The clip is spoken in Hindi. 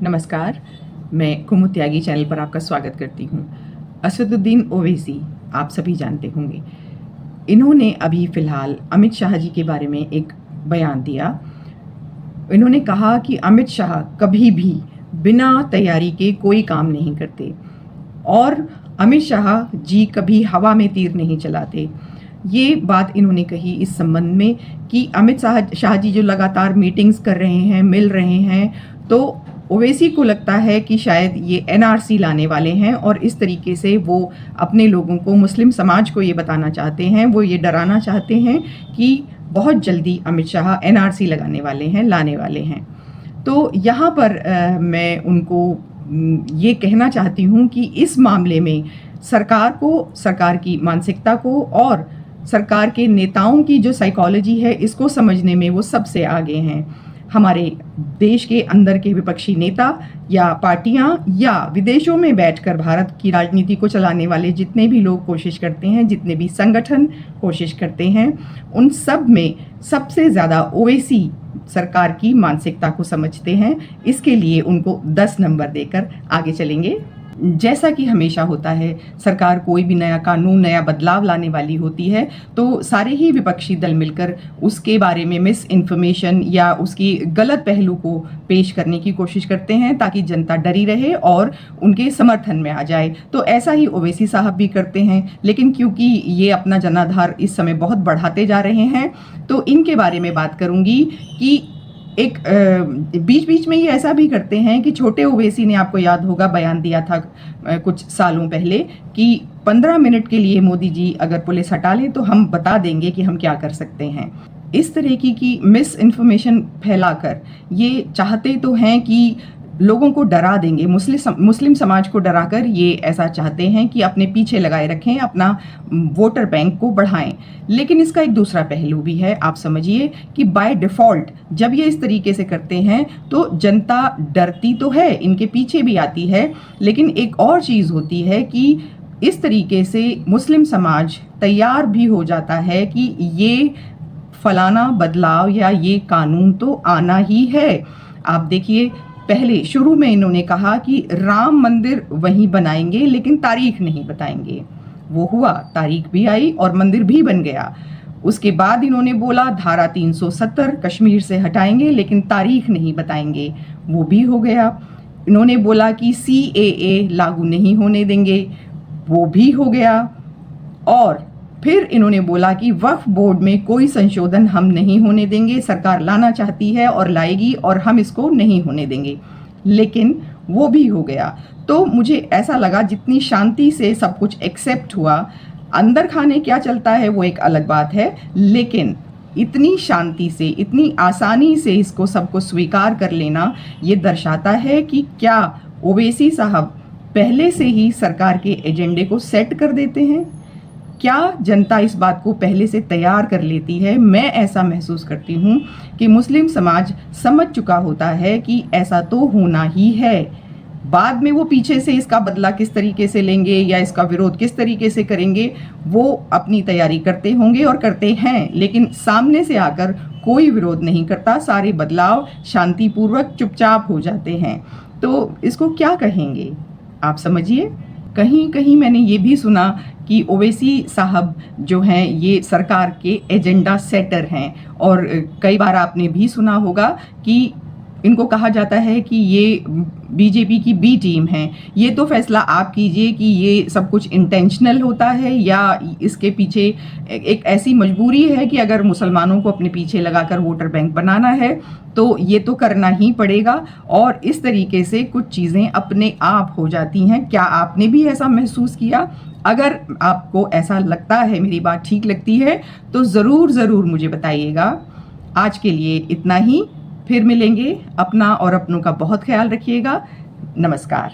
नमस्कार, मैं कुमुद त्यागी चैनल पर आपका स्वागत करती हूँ। असदुद्दीन ओवैसी आप सभी जानते होंगे। इन्होंने अभी फ़िलहाल अमित शाह जी के बारे में एक बयान दिया। इन्होंने कहा कि अमित शाह कभी भी बिना तैयारी के कोई काम नहीं करते और अमित शाह जी कभी हवा में तीर नहीं चलाते। ये बात इन्होंने कही इस संबंध में कि अमित शाह जी जो लगातार मीटिंग्स कर रहे हैं, मिल रहे हैं, तो ओवैसी को लगता है कि शायद ये एनआरसी लाने वाले हैं और इस तरीके से वो अपने लोगों को, मुस्लिम समाज को ये बताना चाहते हैं, वो ये डराना चाहते हैं कि बहुत जल्दी अमित शाह एनआरसी लगाने वाले हैं, लाने वाले हैं। तो यहाँ पर मैं उनको ये कहना चाहती हूँ कि इस मामले में सरकार को, सरकार की मानसिकता को और सरकार के नेताओं की जो साइकोलॉजी है, इसको समझने में वो सबसे आगे हैं। हमारे देश के अंदर के विपक्षी नेता या पार्टियां या विदेशों में बैठकर भारत की राजनीति को चलाने वाले जितने भी लोग कोशिश करते हैं, जितने भी संगठन कोशिश करते हैं, उन सब में सबसे ज़्यादा ओवैसी सरकार की मानसिकता को समझते हैं। इसके लिए उनको 10 नंबर देकर आगे चलेंगे। जैसा कि हमेशा होता है, सरकार कोई भी नया कानून, नया बदलाव लाने वाली होती है तो सारे ही विपक्षी दल मिलकर उसके बारे में मिस इन्फॉर्मेशन या उसकी गलत पहलू को पेश करने की कोशिश करते हैं ताकि जनता डरी रहे और उनके समर्थन में आ जाए। तो ऐसा ही ओवैसी साहब भी करते हैं, लेकिन क्योंकि ये अपना जनाधार इस समय बहुत बढ़ाते जा रहे हैं तो इनके बारे में बात करूँगी कि एक बीच बीच में ये ऐसा भी करते हैं कि छोटे ओवैसी ने, आपको याद होगा, बयान दिया था कुछ सालों पहले कि 15 मिनट के लिए मोदी जी अगर पुलिस हटा ले तो हम बता देंगे कि हम क्या कर सकते हैं। इस तरह की मिस इन्फॉर्मेशन फैलाकर ये चाहते तो हैं कि लोगों को डरा देंगे, मुस्लिम समाज को डराकर ये ऐसा चाहते हैं कि अपने पीछे लगाए रखें, अपना वोटर बैंक को बढ़ाएं। लेकिन इसका एक दूसरा पहलू भी है। आप समझिए कि बाय डिफ़ॉल्ट जब ये इस तरीके से करते हैं तो जनता डरती तो है, इनके पीछे भी आती है, लेकिन एक और चीज़ होती है कि इस तरीके से मुस्लिम समाज तैयार भी हो जाता है कि ये फलाना बदलाव या ये कानून तो आना ही है। आप देखिए, पहले शुरू में इन्होंने कहा कि राम मंदिर वहीं बनाएंगे लेकिन तारीख नहीं बताएंगे। वो हुआ, तारीख भी आई और मंदिर भी बन गया। उसके बाद इन्होंने बोला धारा 370 कश्मीर से हटाएंगे लेकिन तारीख नहीं बताएंगे। वो भी हो गया। इन्होंने बोला कि CAA लागू नहीं होने देंगे। वो भी हो गया। और फिर इन्होंने बोला कि वक्फ बोर्ड में कोई संशोधन हम नहीं होने देंगे, सरकार लाना चाहती है और लाएगी और हम इसको नहीं होने देंगे। लेकिन वो भी हो गया। तो मुझे ऐसा लगा जितनी शांति से सब कुछ एक्सेप्ट हुआ, अंदर खाने क्या चलता है वो एक अलग बात है, लेकिन इतनी शांति से, इतनी आसानी से इसको सबको स्वीकार कर लेना ये दर्शाता है कि क्या ओवैसी साहब पहले से ही सरकार के एजेंडे को सेट कर देते हैं। क्या जनता इस बात को पहले से तैयार कर लेती है। मैं ऐसा महसूस करती हूँ कि मुस्लिम समाज समझ चुका होता है कि ऐसा तो होना ही है। बाद में वो पीछे से इसका बदला किस तरीके से लेंगे या इसका विरोध किस तरीके से करेंगे, वो अपनी तैयारी करते होंगे और करते हैं, लेकिन सामने से आकर कोई विरोध नहीं करता। सारे बदलाव शांतिपूर्वक चुपचाप हो जाते हैं। तो इसको क्या कहेंगे आप समझिए। कहीं कहीं मैंने ये भी सुना कि ओवैसी साहब जो हैं ये सरकार के एजेंडा सेटर हैं, और कई बार आपने भी सुना होगा कि इनको कहा जाता है कि ये बीजेपी की बी टीम है। ये तो फैसला आप कीजिए कि ये सब कुछ इंटेंशनल होता है या इसके पीछे एक ऐसी मजबूरी है कि अगर मुसलमानों को अपने पीछे लगाकर वोटर बैंक बनाना है तो ये तो करना ही पड़ेगा, और इस तरीके से कुछ चीज़ें अपने आप हो जाती हैं। क्या आपने भी ऐसा महसूस किया? अगर आपको ऐसा लगता है, मेरी बात ठीक लगती है, तो ज़रूर मुझे बताइएगा। आज के लिए इतना ही, फिर मिलेंगे। अपना और अपनों का बहुत ख्याल रखिएगा। नमस्कार।